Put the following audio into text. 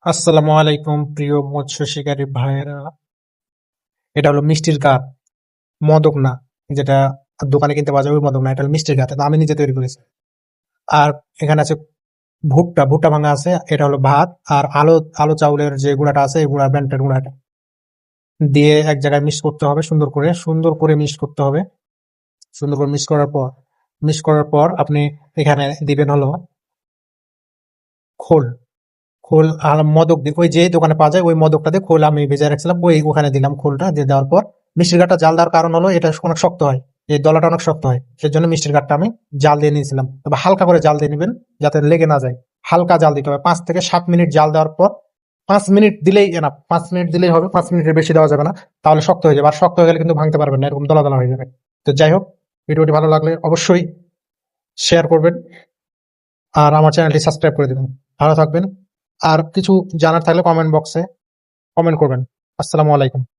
আসসালামু আলাইকুম প্রিয় মৎস্য শিকারী ভাইয়েরা। এটা হলো মিষ্টির গাছ, মদক না। যেটা দোকানে কিনতে পাওয়া যায় ওই মদক না, এটা হলো মিষ্টির গাছ, এটা আমি নিজে তৈরি করেছি। আর এখানে আছে ভুট্টা, ভুট্টা ভাঙা আছে, এটা হলো ভাত। আর আলো আলো চাউলের যে গুঁড়াটা আছে, এই গুঁড়া ব্যান্ডের গুঁড়াটা দিয়ে এক জায়গায় মিক্স করতে হবে, সুন্দর করে মিক্স করতে হবে। সুন্দর করে মিক্স করার পর আপনি এখানে দিবেন হলো খোল। খোল আর মদক দিয়ে, ওই যে দোকানে পাওয়া যায় ওই মদকটাতে খোল আমি ভেজে রাখছিলাম, ওই ওখানে দিলাম খোলটা দিয়ে দেওয়ার পর মিষ্টির গাঁটটা জাল দেওয়ার কারণ হলো এটা অনেক শক্ত হয়, এই দলাটা অনেক শক্ত হয়, সেজন্য মিষ্টির গাঁটটা আমি জাল দিয়ে নিয়েছিলাম। তবে হালকা করে জাল দিয়ে নেবেন যাতে লেগে না যায়। হালকা জাল দিতে হবে, 5 থেকে 7 মিনিট জাল দেওয়ার পর। 5 মিনিট দিলেই না, 5 মিনিট দিলেই হবে, 5 মিনিটের বেশি দেওয়া যাবে না, তাহলে শক্ত হয়ে যাবে। আর শক্ত হয়ে গেলে কিন্তু ভাঙতে পারবেন না, এরকম দলা দলা হয়ে যাবে। তো যাই হোক, ভিডিওটি ভালো লাগলে অবশ্যই শেয়ার করবেন আর আমার চ্যানেলটি সাবস্ক্রাইব করে দেবেন। ভালো থাকবেন। আর কিছু জানার থাকলে কমেন্ট বক্সে কমেন্ট করবেন। আসসালামু আলাইকুম।